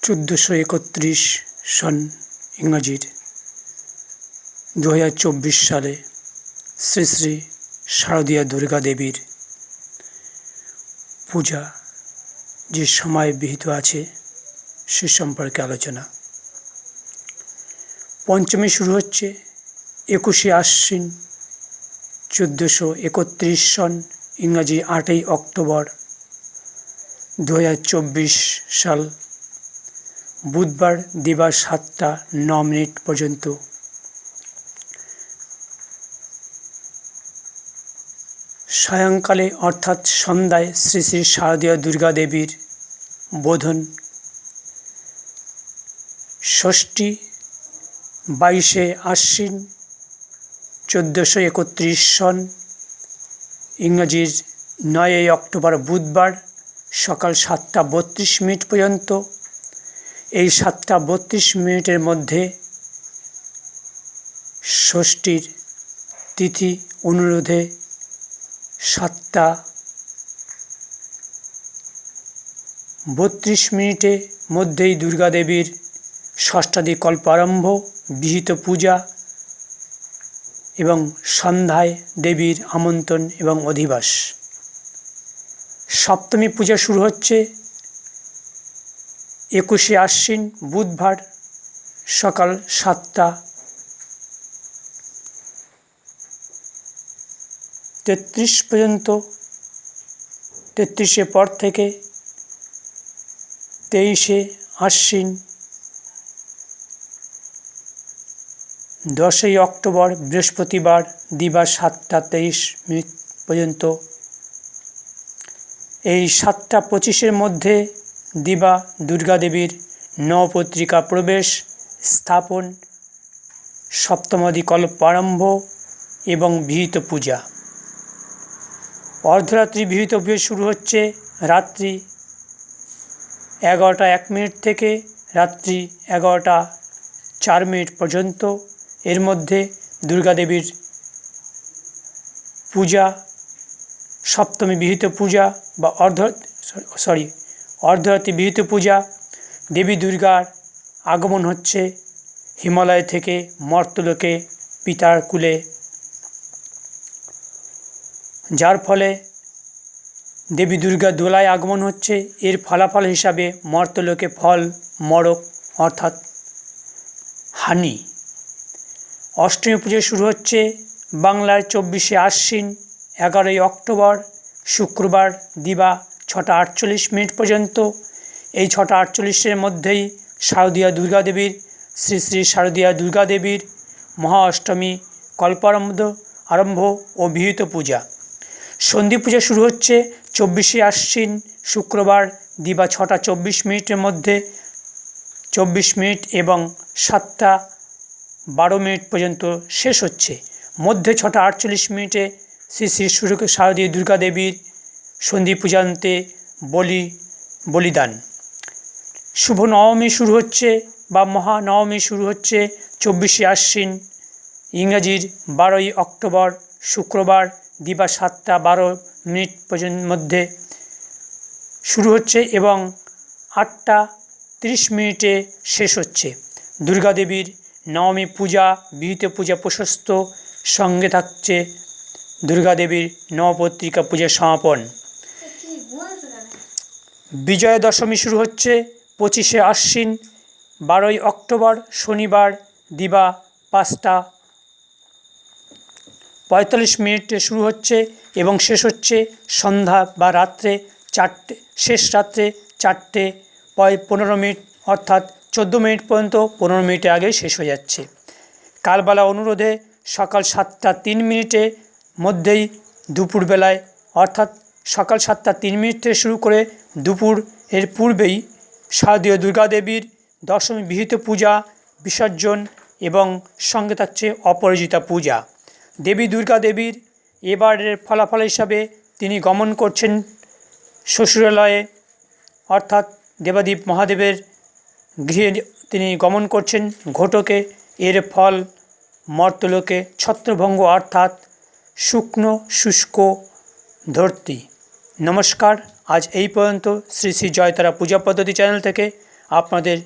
1431 সন ইংরাজির 2024 সালে শ্রী শ্রী শারদীয়া দুর্গা দেবীর পূজা যে সময় বিহিত আছে সে সম্পর্কে আলোচনা। পঞ্চমী শুরু হচ্ছে 21শে আশ্বিন 1431 সন ইংরাজি 8ই অক্টোবর 2024 সাল বুধবার দিবা 7টা 9 মিনিট পর্যন্ত। সায়ংকালে অর্থাৎ সন্ধ্যায় শ্রী শ্রী শারদীয়া দুর্গা দেবীর বোধন। ষষ্ঠী 22শে আশ্বিন 1431 সন ইংরাজির 9ই অক্টোবর বুধবার সকাল 7টা 32 মিনিট পর্যন্ত। এই 7টা 32 মিনিটের মধ্যে ষষ্ঠীর তিথি অনুরোধে 7টা 32 মিনিটের মধ্যেই দুর্গা দেবীর ষষ্ঠাদি কল্পারম্ভ, বিহিত পূজা এবং সন্ধ্যায় দেবীর আমন্ত্রণ এবং অধিবাস। সপ্তমী পূজা শুরু হচ্ছে 21শে আশ্বিন বুধবার সকাল 7টা 33 পর্যন্ত। 33-এর পর থেকে 23শে আশ্বিন 10ই অক্টোবর বৃহস্পতিবার দিবা 7টা 23 মিনিট পর্যন্ত। এই 7টা 25-এর মধ্যে দিবা দুর্গা দেবীর নবপত্রিকা প্রবেশ, স্থাপন, সপ্তমাদি কল্পারম্ভ এবং বিহিত পূজা। অর্ধরাত্রি বিহিত পূজা শুরু হচ্ছে রাত্রি 11টা 1 মিনিট থেকে রাত্রি 11টা 4 মিনিট পর্যন্ত। এর মধ্যে দুর্গা দেবীর পূজা, সপ্তমী বিহিত পূজা বা অর্ধরাত্রি বিহিত পূজা। দেবী দুর্গার আগমন হচ্ছে হিমালয় থেকে মর্তলোকে পিতার কুলে, যার ফলে দেবী দুর্গা দোলায় আগমন হচ্ছে। এর ফলাফল হিসাবে মর্তলোকে ফল মড়ক অর্থাৎ হানি। অষ্টমী পুজো শুরু হচ্ছে বাংলার 24শে আশ্বিন 11ই অক্টোবর শুক্রবার দিবা 6টা 48 মিনিট পর্যন্ত। এই 6টা 48-এর মধ্যেই শারদীয়া দুর্গা দেবীর শ্রী শ্রী শারদীয়া দুর্গা দেবীর মহা অষ্টমী আরম্ভ ও বিহিত পূজা। সন্ধি পূজা শুরু হচ্ছে 24শে আশ্বিন শুক্রবার দিবা 6টা 24 মিনিটের মধ্যে 24 মিনিট এবং 7টা 12 মিনিট পর্যন্ত শেষ হচ্ছে। মধ্যে 6টা 48 মিনিটে শ্রী শ্রী শারদীয়া দুর্গা দেবীর সন্ধি পূজান্তে বলিদান। শুভ নবমী শুরু হচ্ছে বা মহানবমী শুরু হচ্ছে 24শে আশ্বিন ইংরাজির 12ই অক্টোবর শুক্রবার দিবা 7টা 12 মিনিট পর্যন্ত মধ্যে শুরু হচ্ছে এবং 8টা 30 মিনিটে শেষ হচ্ছে। দুর্গা দেবীর নবমী পূজা, বিহিত পূজা প্রশস্ত, সঙ্গে থাকছে দুর্গা দেবীর নবপত্রিকা পূজার সমাপন। বিজয়া দশমী শুরু হচ্ছে 25শে আশ্বিন 12ই অক্টোবর শনিবার দিবা 5টা 45 মিনিটে শুরু হচ্ছে এবং শেষ হচ্ছে সন্ধ্যা বা রাত্রে 4টে, শেষ রাত্রে 4টে 15 মিনিট অর্থাৎ 14 মিনিট পর্যন্ত 15 মিনিটের আগে শেষ হয়ে যাচ্ছে। কালবেলা অনুরোধে সকাল 7টা 3 মিনিটের মধ্যেই দুপুরবেলায় অর্থাৎ সকাল 7টা 3 মিনিট থেকে শুরু করে দুপুর এর পূর্বেই শারদীয় দুর্গা দেবীর দশমী বিহিত পূজা, বিসর্জন এবং সঙ্গে থাকছে অপরাজিতা পূজা। দেবী দুর্গা দেবীর এবারের ফলাফল হিসাবে তিনি গমন করছেন শ্বশুরালয়ে অর্থাৎ দেবাদেব মহাদেবের গৃহে তিনি গমন করছেন ঘটকে। এর ফল মর্তলোকে ছত্রভঙ্গ অর্থাৎ শুকনো শুষ্ক ধরতি। নমস্কার, আজ এই পর্যন্ত শ্রী শ্রী জয়তারা পূজা পদ্ধতি চ্যানেল থেকে আপনাদের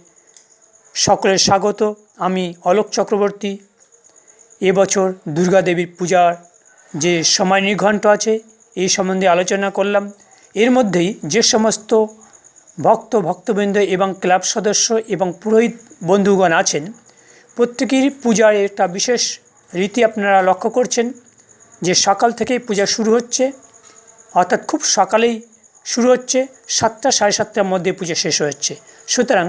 সকলের স্বাগত। আমি অলোক চক্রবর্তী। এবছর দুর্গা দেবীর পূজার যে সময় নির্ঘণ্ট আছে এই সম্বন্ধে আলোচনা করলাম। এর মধ্যেই যে সমস্ত ভক্তবৃন্দ এবং ক্লাব সদস্য এবং পুরোহিত বন্ধুগণ আছেন, প্রত্যেকেরই পূজার একটা বিশেষ রীতি আপনারা লক্ষ্য করছেন যে সকাল থেকেই পূজা শুরু হচ্ছে, অর্থাৎ খুব সকালেই শুরু হচ্ছে, 7টা সাড়ে 7টার মধ্যে পূজা শেষ হচ্ছে। সুতরাং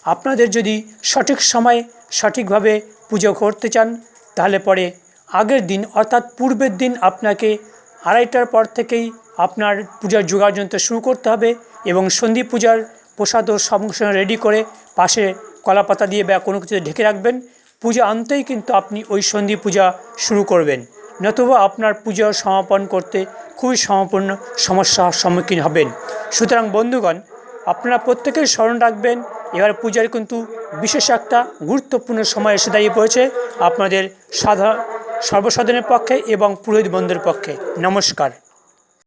আপনাদের যদি সঠিক সময়ে সঠিকভাবে পুজো করতে চান তাহলে পরে আগের দিন অর্থাৎ পূর্বের দিন আপনাকে 2:30টার পর থেকেই আপনার পূজার যোগাযন্ত্র শুরু করতে হবে এবং সন্ধি পূজার প্রসাদও সঙ্গে সঙ্গে রেডি করে পাশে কলাপাতা দিয়ে বা কোনো কিছু ঢেকে রাখবেন। পূজা আনতেই কিন্তু আপনি ওই সন্ধি পূজা শুরু করবেন, নতুবা আপনার পূজা সমাপন করতে খুবই সমস্যার সম্মুখীন হবেন। সুতরাং বন্ধুগণ, আপনারা প্রত্যেকেই স্মরণ রাখবেন এবার পূজার কিন্তু বিশেষ একটা গুরুত্বপূর্ণ সময় এসে দাঁড়িয়ে পড়েছে আপনাদের সর্বসাধারণের পক্ষে এবং পুরোহিত বন্ধুর পক্ষে। নমস্কার।